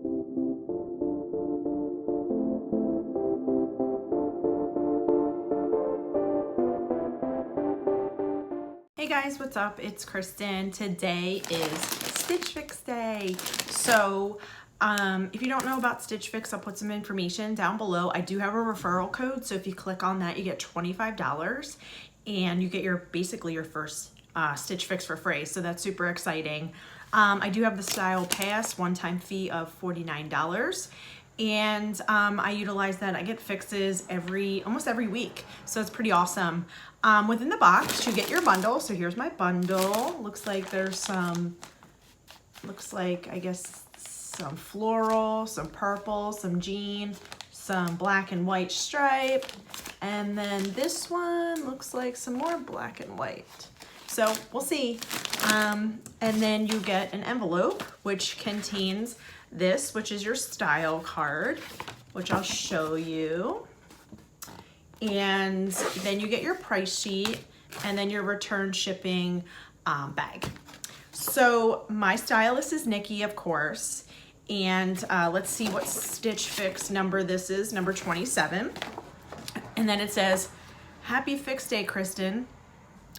Hey guys, what's up? It's Kristen. Today is Stitch Fix Day. So if you don't know about Stitch Fix, I'll put some information down below. I do have a referral code, so if you click on that, you get $25 and you get basically your first Stitch Fix for free. So that's super exciting. I do have the Style Pass, one-time fee of $49. And I utilize that. I get fixes almost every week, so it's pretty awesome. Within the box, you get your bundle. So here's my bundle. Looks like there's I guess some floral, some purple, some jean, some black and white stripe, and then this one looks like some more black and white. So we'll see. And then you get an envelope which contains this, which is your style card, which I'll show you. And then you get your price sheet and then your return shipping bag. So my stylist is Nikki, of course. And let's see what Stitch Fix number this is, number 27. And then it says, "Happy Fix Day, Kristen.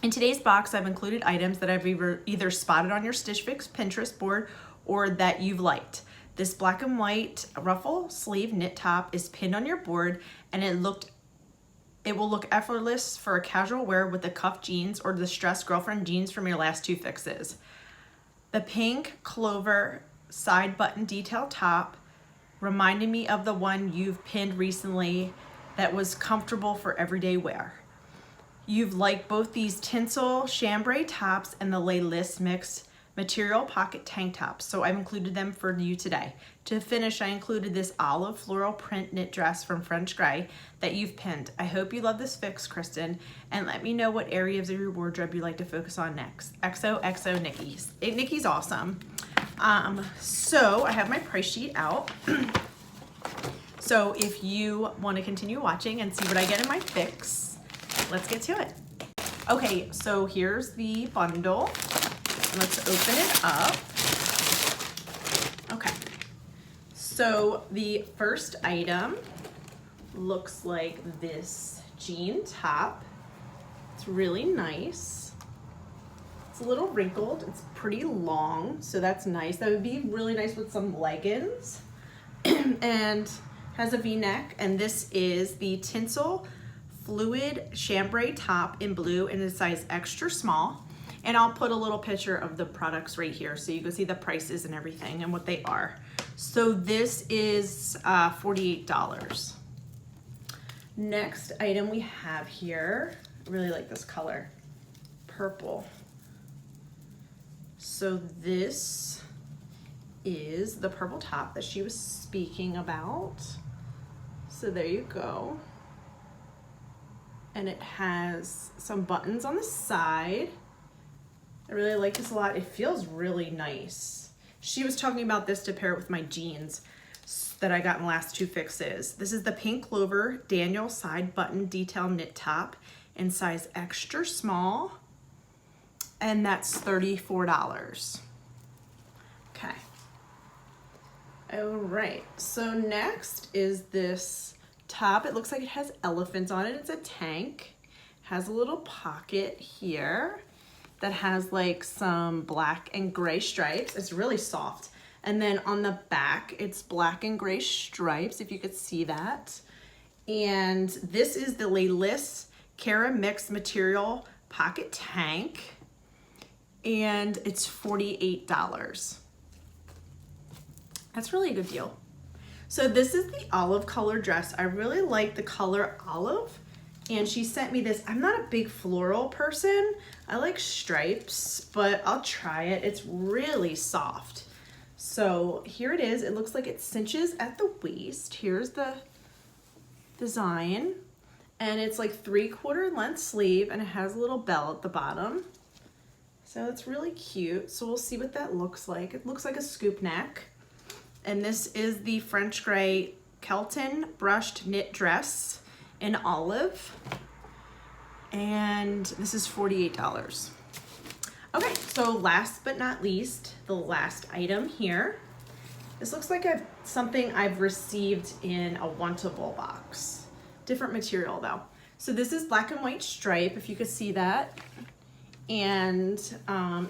In today's box, I've included items that I've either spotted on your Stitch Fix Pinterest board or that you've liked. This black and white ruffle sleeve knit top is pinned on your board, and it will look effortless for a casual wear with the cuff jeans or the stressed girlfriend jeans from your last two fixes. The pink clover side button detail top reminded me of the one you've pinned recently that was comfortable for everyday wear. You've liked both these tinsel chambray tops and the lace mixed material pocket tank tops, so I've included them for you today. To finish, I included this olive floral print knit dress from French Gray that you've pinned. I hope you love this fix, Kristen, and let me know what areas of your wardrobe you'd like to focus on next. XOXO Nikki's." Nikki's awesome. So I have my price sheet out. So if you want to continue watching and see what I get in my fix, let's get to it. Okay, so here's the bundle. Let's open it up. Okay, so the first item looks like this jean top. It's really nice. It's a little wrinkled. It's pretty long, so that's nice. That would be really nice with some leggings. And has a V-neck, and this is the tinsel fluid chambray top in blue in a size extra small. And I'll put a little picture of the products right here so you can see the prices and everything and what they are. So this is $48. Next item we have here, I really like this color, purple. So this is the purple top that she was speaking about. So there you go. And it has some buttons on the side. I really like this a lot. It feels really nice. She was talking about this to pair with my jeans that I got in the last two fixes. This is the pink clover Daniel side button detail knit top in size extra small, and that's $34. Okay. All right, so next is this top. It looks like it has elephants on it. It's a tank. It has a little pocket here that has like some black and gray stripes. It's really soft. And then on the back, it's black and gray stripes, if you could see that. And this is the lace Cara mixed material pocket tank, and it's $48. That's really a good deal. So this is the olive color dress. I really like the color olive. And she sent me this. I'm not a big floral person. I like stripes, but I'll try it. It's really soft. So here it is. It looks like it cinches at the waist. Here's the design. And it's like 3/4 length sleeve, and it has a little bell at the bottom. So it's really cute. So we'll see what that looks like. It looks like a scoop neck. And this is the French Gray Kelton brushed knit dress in olive, and this is $48. Okay, so last but not least, the last item here This looks like something I've received in a wantable box. Different material though. So this is black and white stripe, if you could see that. And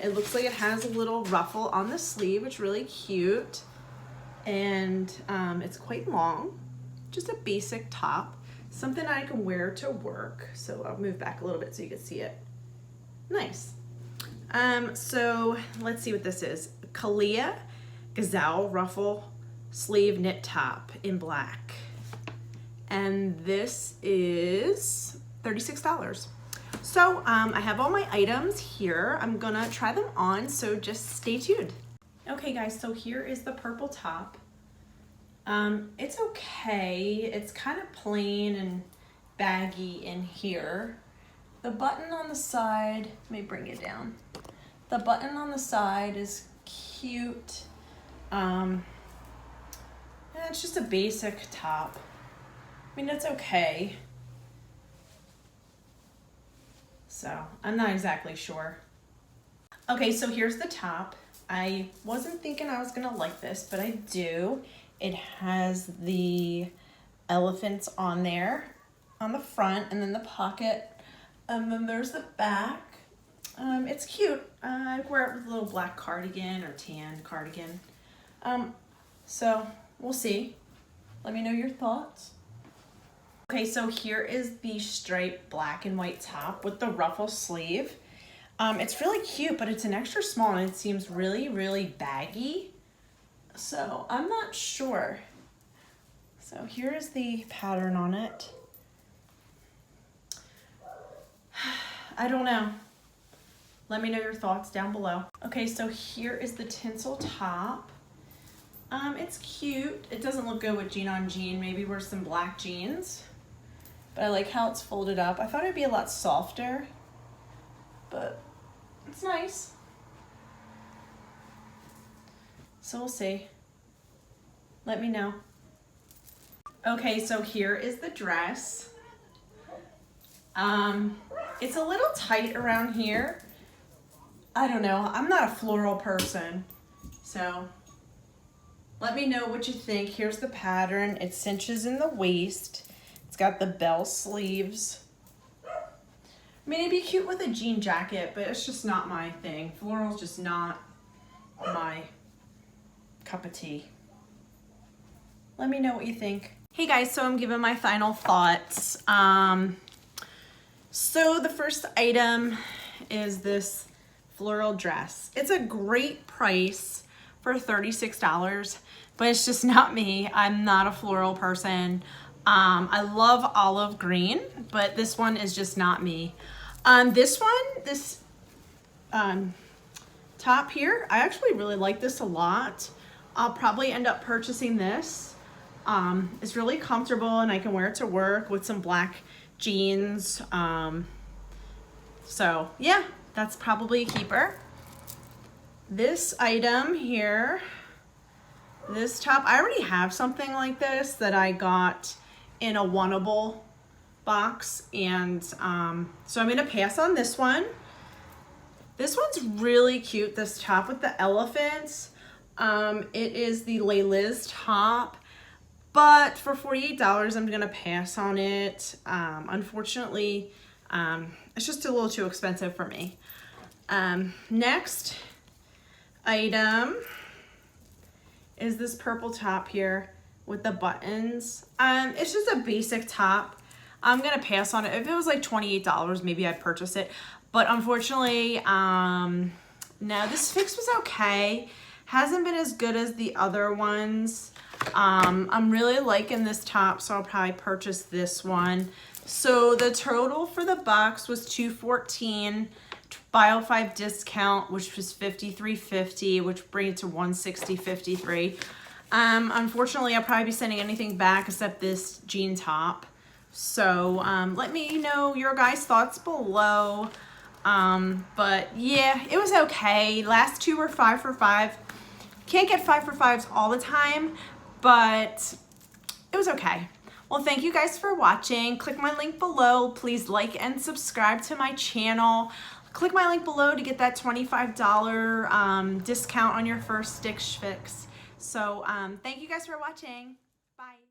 it looks like it has a little ruffle on the sleeve, which is really cute. And it's quite long, just a basic top, something I can wear to work. So I'll move back a little bit so you can see it. Nice. So let's see what this is. Kalia Gazelle ruffle sleeve knit top in black. And this is $36. So I have all my items here. I'm gonna try them on, so just stay tuned. Okay guys, so here is the purple top. It's okay. It's kind of plain and baggy in here. The button on the side, let me bring it down. The button on the side is cute. Yeah, it's just a basic top. I mean, it's okay. So I'm not exactly sure. Okay, so here's the top. I wasn't thinking I was gonna like this, but I do. It has the elephants on there, on the front, and then the pocket. And then there's the back. It's cute. I wear it with a little black cardigan or tan cardigan. So we'll see. Let me know your thoughts. Okay, so here is the striped black and white top with the ruffle sleeve. It's really cute, but it's an extra small and it seems really, really baggy. So I'm not sure. So here is the pattern on it. I don't know. Let me know your thoughts down below. Okay, so here is the tinsel top. It's cute. It doesn't look good with jean on jean. Maybe wear some black jeans. But I like how it's folded up. I thought it'd be a lot softer, but it's nice. So we'll see. Let me know. Okay, so here is the dress. It's a little tight around here. I don't know. I'm not a floral person, so let me know what you think. Here's the pattern. It cinches in the waist. It's got the bell sleeves. I mean, it'd be cute with a jean jacket, but it's just not my thing. Floral's just not my cup of tea. Let me know what you think. Hey guys, so I'm giving my final thoughts. So the first item is this floral dress. It's a great price for $36, but it's just not me. I'm not a floral person. I love olive green, but this one is just not me. This top here, I actually really like this a lot. I'll probably end up purchasing this. It's really comfortable and I can wear it to work with some black jeans. So yeah, that's probably a keeper. This item here, this top, I already have something like this that I got in a wantable box, and so I'm gonna pass on this one. This one's really cute, this top with the elephants. It is the Les Liz top, but for $48 I'm gonna pass on it. Unfortunately, it's just a little too expensive for me. Next item is this purple top here with the buttons. It's just a basic top. I'm gonna pass on it. If it was like $28, maybe I'd purchase it. But unfortunately, no, this fix was okay. Hasn't been as good as the other ones. I'm really liking this top, so I'll probably purchase this one. So the total for the box was $214. Bio 5 discount, which was $53.50, which brings it to $160.53. Unfortunately, I'll probably be sending anything back except this jean top. So let me know your guys' thoughts below. But yeah, it was okay. Last two were 5 for 5. Can't get 5 for 5s all the time, but it was okay. Well, thank you guys for watching. Click my link below. Please like and subscribe to my channel. Click my link below to get that $25 discount on your first Stitch Fix. So thank you guys for watching. Bye.